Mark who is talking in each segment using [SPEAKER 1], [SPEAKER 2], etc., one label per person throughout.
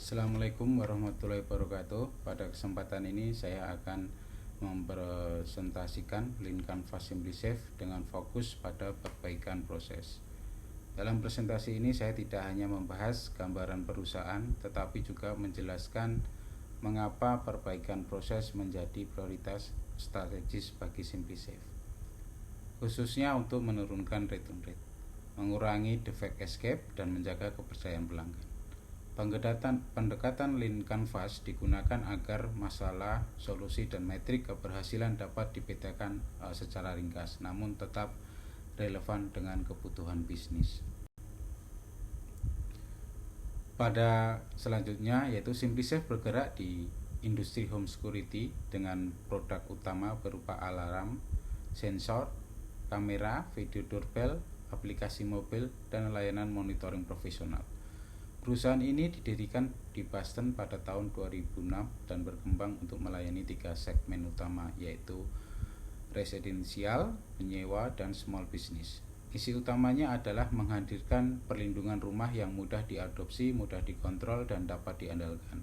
[SPEAKER 1] Assalamualaikum warahmatullahi wabarakatuh. Pada kesempatan ini saya akan mempresentasikan Lean Canvas SimpliSafe dengan fokus pada perbaikan proses. Dalam presentasi ini saya tidak hanya membahas gambaran perusahaan, tetapi juga menjelaskan mengapa perbaikan proses menjadi prioritas strategis bagi SimpliSafe, khususnya untuk menurunkan return rate, mengurangi defect escape, dan menjaga kepercayaan pelanggan. Pendekatan Lean Canvas digunakan agar masalah, solusi, dan metrik keberhasilan dapat dipetakan secara ringkas, namun tetap relevan dengan kebutuhan bisnis. Pada selanjutnya yaitu SimpliSafe bergerak di industri home security dengan produk utama berupa alarm, sensor, kamera, video doorbell, aplikasi mobil, dan layanan monitoring profesional. Perusahaan ini didirikan di Boston pada tahun 2006 dan berkembang untuk melayani 3 segmen utama, yaitu residensial, penyewa, dan small business. Isi utamanya adalah menghadirkan perlindungan rumah yang mudah diadopsi, mudah dikontrol, dan dapat diandalkan.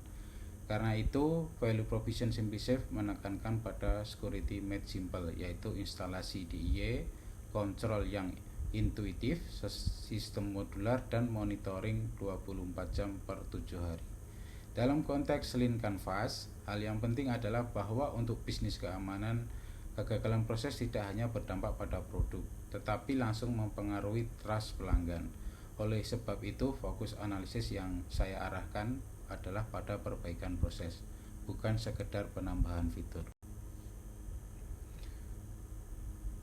[SPEAKER 1] Karena itu, value proposition SimpliSafe menekankan pada security made simple, yaitu instalasi DIY, kontrol yang intuitif, sistem modular, dan monitoring 24 jam per 7 hari. Dalam konteks Lean Canvas, hal yang penting adalah bahwa untuk bisnis keamanan, kegagalan proses tidak hanya berdampak pada produk, tetapi langsung mempengaruhi trust pelanggan. Oleh sebab itu, fokus analisis yang saya arahkan adalah pada perbaikan proses, bukan sekedar penambahan fitur.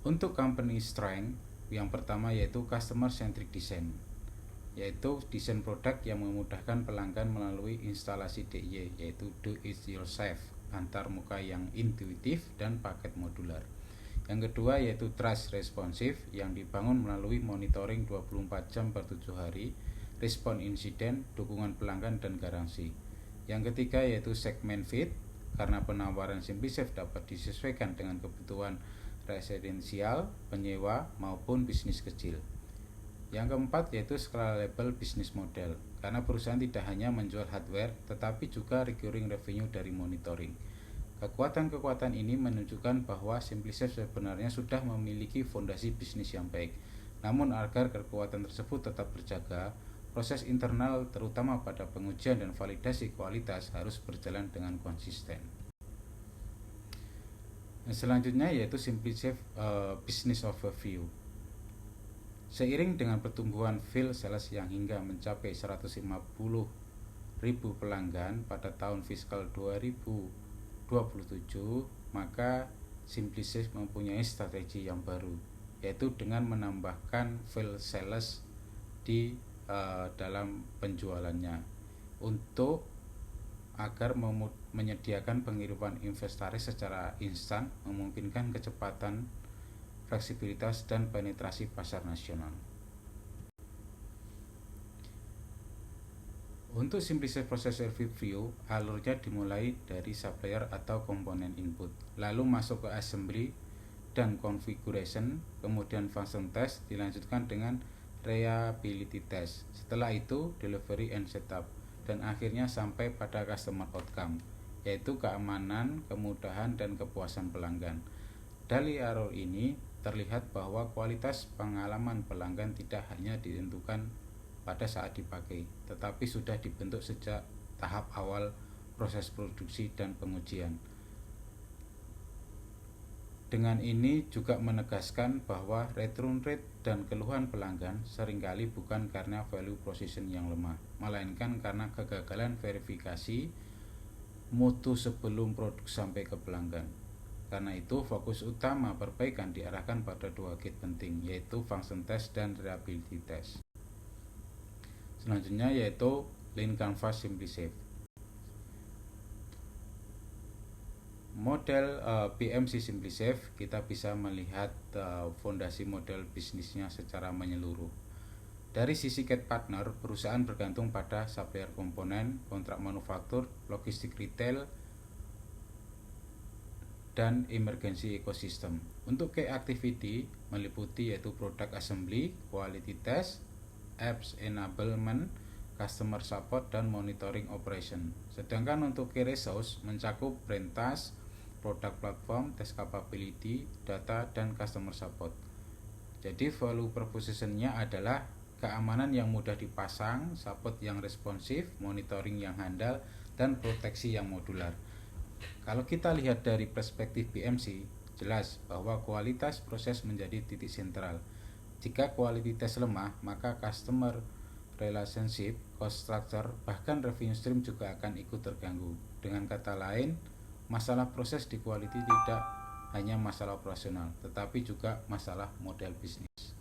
[SPEAKER 1] Untuk company strength, yang pertama yaitu customer centric design, yaitu desain produk yang memudahkan pelanggan melalui instalasi DIY, yaitu do it yourself, antar muka yang intuitif, dan paket modular. Yang kedua yaitu trust responsive, yang dibangun melalui monitoring 24 jam per 7 hari, respon insiden, dukungan pelanggan, dan garansi. Yang ketiga yaitu segment fit, karena penawaran SimpliSafe dapat disesuaikan dengan kebutuhan residensial, penyewa, maupun bisnis kecil. Yang keempat yaitu scalable business model, karena perusahaan tidak hanya menjual hardware tetapi juga recurring revenue dari monitoring. Kekuatan-kekuatan ini menunjukkan bahwa SimpliSafe sebenarnya sudah memiliki fondasi bisnis yang baik. Namun agar kekuatan tersebut tetap terjaga, proses internal terutama pada pengujian dan validasi kualitas harus berjalan dengan konsisten. Selanjutnya yaitu SimpliSafe Business Overview. Seiring dengan pertumbuhan field sales yang hingga mencapai 150.000 pelanggan pada tahun fiskal 2027, maka SimpliSafe mempunyai strategi yang baru, yaitu dengan menambahkan field sales di dalam penjualannya untuk agar menyediakan pengiriman inventaris secara instan, memungkinkan kecepatan, fleksibilitas, dan penetrasi pasar nasional. Untuk SimpliSafe Process Review, alurnya dimulai dari supplier atau komponen input, lalu masuk ke assembly dan configuration, kemudian function test, dilanjutkan dengan reliability test. Setelah itu, delivery and setup, dan akhirnya sampai pada customer outcome, yaitu keamanan, kemudahan, dan kepuasan pelanggan. Dari alur ini terlihat bahwa kualitas pengalaman pelanggan tidak hanya ditentukan pada saat dipakai, tetapi sudah dibentuk sejak tahap awal proses produksi dan pengujian. Dengan ini juga menegaskan bahwa return rate dan keluhan pelanggan seringkali bukan karena value proposition yang lemah, melainkan karena kegagalan verifikasi mutu sebelum produk sampai ke pelanggan. Karena itu, fokus utama perbaikan diarahkan pada 2 gate penting, yaitu function test dan reliability test. Selanjutnya yaitu Lean Canvas SimpliSafe. Model PMC SimpliSafe, kita bisa melihat fondasi model bisnisnya secara menyeluruh. Dari sisi CAD partner, perusahaan bergantung pada supplier komponen, kontrak manufaktur, logistik retail, dan emergency ecosystem. Untuk key activity meliputi yaitu product assembly, quality test, apps enablement, customer support, dan monitoring operation. Sedangkan untuk key resource mencakup brand task, product platform, test capability, data, dan customer support. Jadi value proposition-nya adalah keamanan yang mudah dipasang, support yang responsif, monitoring yang handal, dan proteksi yang modular. Kalau kita lihat dari perspektif BMC, jelas bahwa kualitas proses menjadi titik sentral. Jika kualitas lemah, maka customer relationship, cost structure, bahkan revenue stream juga akan ikut terganggu. Dengan kata lain, masalah proses di quality tidak hanya masalah operasional, tetapi juga masalah model bisnis.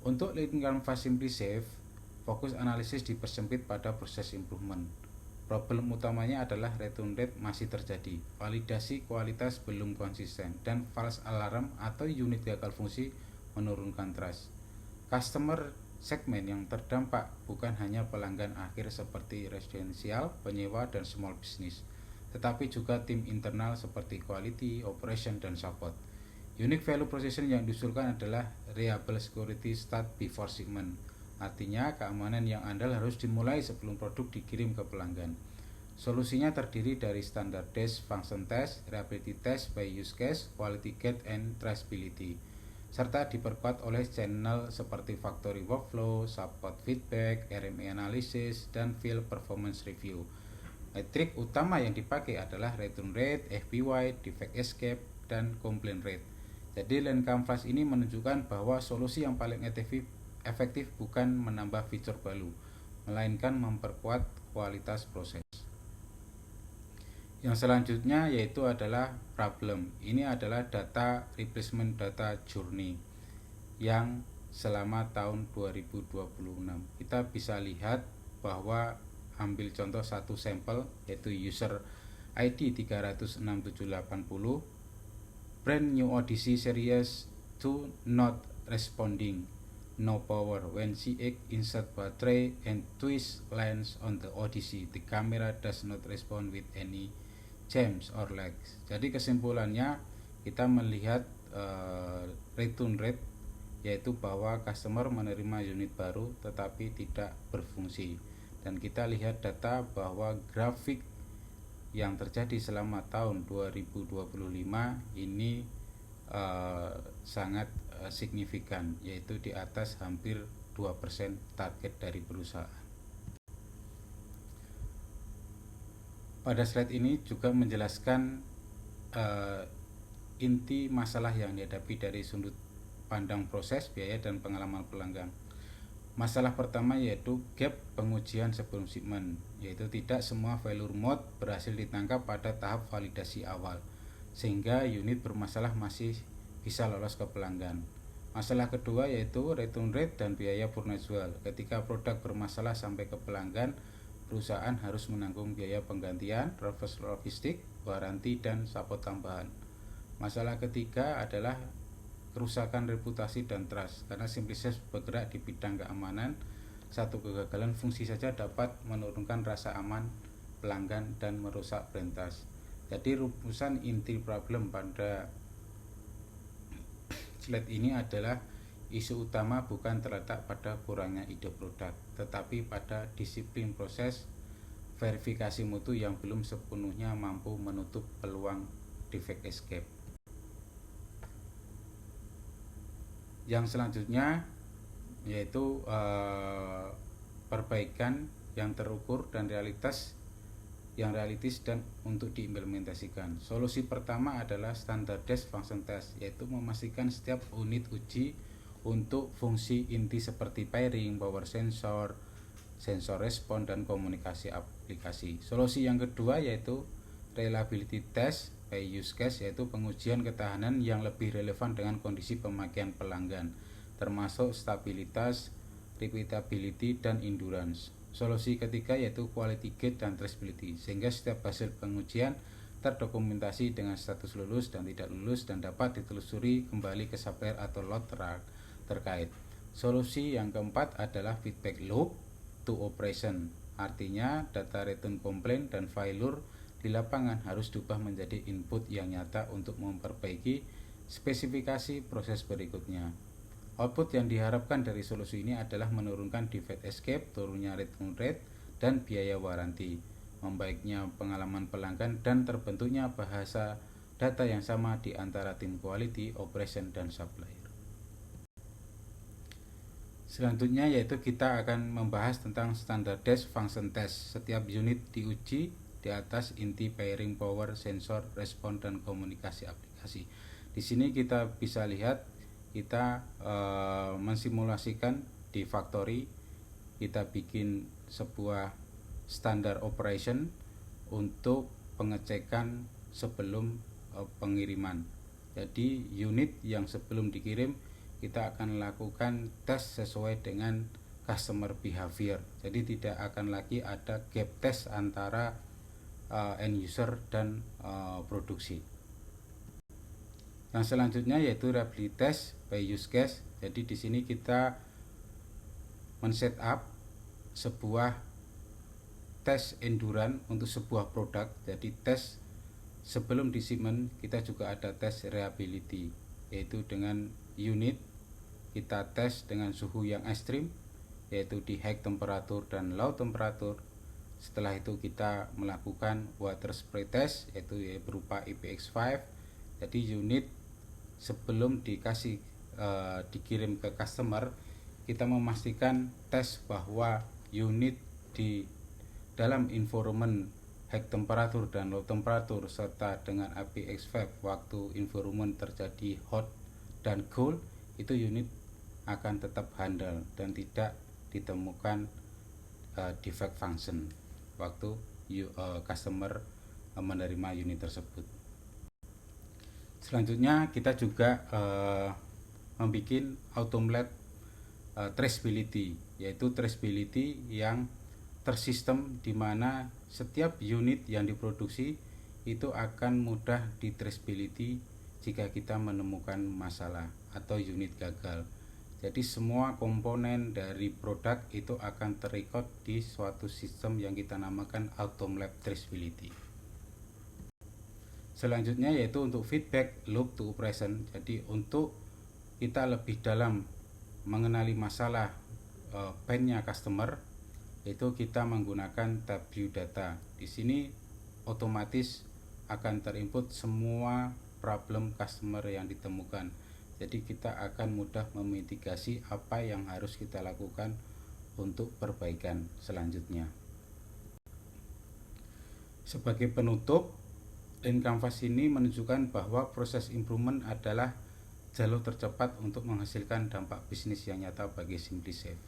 [SPEAKER 1] Untuk leading canvas SimpliSafe, fokus analisis dipersempit pada proses improvement. Problem utamanya adalah return rate masih terjadi, validasi kualitas belum konsisten, dan false alarm atau unit gagal fungsi menurunkan trust. Customer segmen yang terdampak bukan hanya pelanggan akhir seperti residensial, penyewa, dan small business, tetapi juga tim internal seperti quality, operation, dan support. Unique value proposition yang diusulkan adalah reliable security start before shipment. Artinya, keamanan yang andal harus dimulai sebelum produk dikirim ke pelanggan. Solusinya terdiri dari standardized function test, reliability test by use case, quality gate, and traceability, serta diperkuat oleh channel seperti factory workflow, support feedback, RMA analysis, dan field performance review. Metrik utama yang dipakai adalah return rate, FPY, defect escape, dan complaint rate. Jadi lean canvas ini menunjukkan bahwa solusi yang paling efektif bukan menambah fitur baru, melainkan memperkuat kualitas proses. Yang selanjutnya yaitu adalah problem. Ini adalah data replacement data journey yang selama tahun 2026. Kita bisa lihat bahwa ambil contoh satu sampel yaitu user ID 306780, brand new Odyssey series 2 not responding, no power when CX insert battery and twist lens on the Odyssey, the camera does not respond with any jams or lags. Jadi kesimpulannya kita melihat return rate, yaitu bahwa customer menerima unit baru tetapi tidak berfungsi. Dan kita lihat data bahwa grafik yang terjadi selama tahun 2025 ini sangat signifikan, yaitu di atas hampir 2% target dari perusahaan. Pada slide ini juga menjelaskan inti masalah yang dihadapi dari sudut pandang proses, biaya, dan pengalaman pelanggan. Masalah pertama yaitu gap pengujian sebelum shipment, yaitu tidak semua failure mode berhasil ditangkap pada tahap validasi awal, sehingga unit bermasalah masih bisa lolos ke pelanggan. Masalah kedua yaitu return rate dan biaya purna jual. Ketika produk bermasalah sampai ke pelanggan, perusahaan harus menanggung biaya penggantian, reverse logistik, waranti, dan support tambahan. Masalah ketiga adalah kerusakan reputasi dan trust, karena SimpliSafe bergerak di bidang keamanan. Satu kegagalan fungsi saja dapat menurunkan rasa aman pelanggan dan merusak brand trust. Jadi rumusan inti problem pada slide ini adalah isu utama bukan terletak pada kurangnya ide produk, tetapi pada disiplin proses verifikasi mutu yang belum sepenuhnya mampu menutup peluang defect escape. Yang selanjutnya yaitu perbaikan yang terukur dan realistis dan untuk diimplementasikan. Solusi pertama adalah standardized function test, yaitu memastikan setiap unit uji untuk fungsi inti seperti pairing, power sensor, sensor respon, dan komunikasi aplikasi. Solusi yang kedua yaitu reliability test by use case, yaitu pengujian ketahanan yang lebih relevan dengan kondisi pemakaian pelanggan, termasuk stabilitas, repeatability, dan endurance. Solusi ketiga yaitu quality gate dan traceability, sehingga setiap hasil pengujian terdokumentasi dengan status lulus dan tidak lulus dan dapat ditelusuri kembali ke supplier atau lot terkait. Solusi yang keempat adalah feedback loop to operation, artinya data return complaint dan failure di lapangan harus diubah menjadi input yang nyata untuk memperbaiki spesifikasi proses berikutnya. Output yang diharapkan dari solusi ini adalah menurunkan defect escape, turunnya return rate, dan biaya waranti, membaiknya pengalaman pelanggan, dan terbentuknya bahasa data yang sama di antara tim quality, operation, dan supplier. Selanjutnya yaitu kita akan membahas tentang standardized function test. Setiap unit diuji di atas inti pairing power, sensor, respon, dan komunikasi aplikasi. Di sini kita bisa lihat kita mensimulasikan di factory, kita bikin sebuah standar operation untuk pengecekan sebelum pengiriman. Jadi unit yang sebelum dikirim kita akan lakukan tes sesuai dengan customer behavior. Jadi tidak akan lagi ada gap test antara end user dan produksi. Yang selanjutnya yaitu reliability test by use case. Jadi di sini kita men-set up sebuah tes endurance untuk sebuah produk. Jadi tes sebelum shipment kita juga ada tes reliability, yaitu dengan unit kita tes dengan suhu yang ekstrim, yaitu di high temperatur dan low temperatur. Setelah itu kita melakukan water spray test, yaitu berupa IPX5. Jadi unit sebelum dikirim ke customer, kita memastikan tes bahwa unit di dalam environment high temperatur dan low temperatur serta dengan IPX5 waktu environment terjadi hot dan cold, itu unit akan tetap handal dan tidak ditemukan defect function waktu customer menerima unit tersebut. Selanjutnya kita juga membuat automate traceability, yaitu traceability yang tersistem di mana setiap unit yang diproduksi itu akan mudah di traceability jika kita menemukan masalah atau unit gagal. Jadi semua komponen dari produk itu akan terrecord di suatu sistem yang kita namakan automate traceability. Selanjutnya yaitu untuk feedback loop to operation. Jadi untuk kita lebih dalam mengenali masalah painnya customer, itu kita menggunakan tab view data. Di sini otomatis akan terinput semua problem customer yang ditemukan. Jadi kita akan mudah memitigasi apa yang harus kita lakukan untuk perbaikan selanjutnya. Sebagai penutup, Lean Canvas ini menunjukkan bahwa proses improvement adalah jalur tercepat untuk menghasilkan dampak bisnis yang nyata bagi SimpliSafe.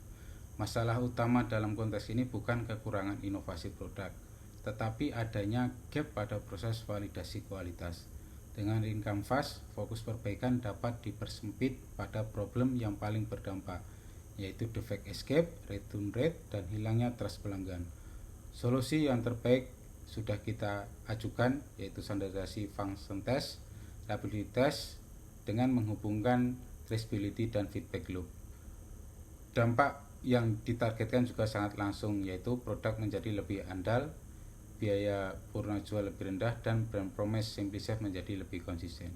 [SPEAKER 1] Masalah utama dalam konteks ini bukan kekurangan inovasi produk, tetapi adanya gap pada proses validasi kualitas. Dengan Lean Canvas, fokus perbaikan dapat dipersempit pada problem yang paling berdampak, yaitu defect escape, return rate, dan hilangnya trust pelanggan. Solusi yang terbaik sudah kita ajukan, yaitu standarisasi function test, reliability test dengan menghubungkan traceability dan feedback loop. Dampak yang ditargetkan juga sangat langsung, yaitu produk menjadi lebih andal, biaya purna jual lebih rendah, dan brand promise SimpliSafe menjadi lebih konsisten.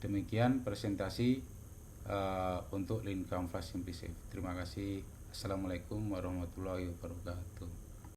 [SPEAKER 1] Demikian presentasi untuk Lean Canvas SimpliSafe. Terima kasih. Assalamualaikum warahmatullahi wabarakatuh.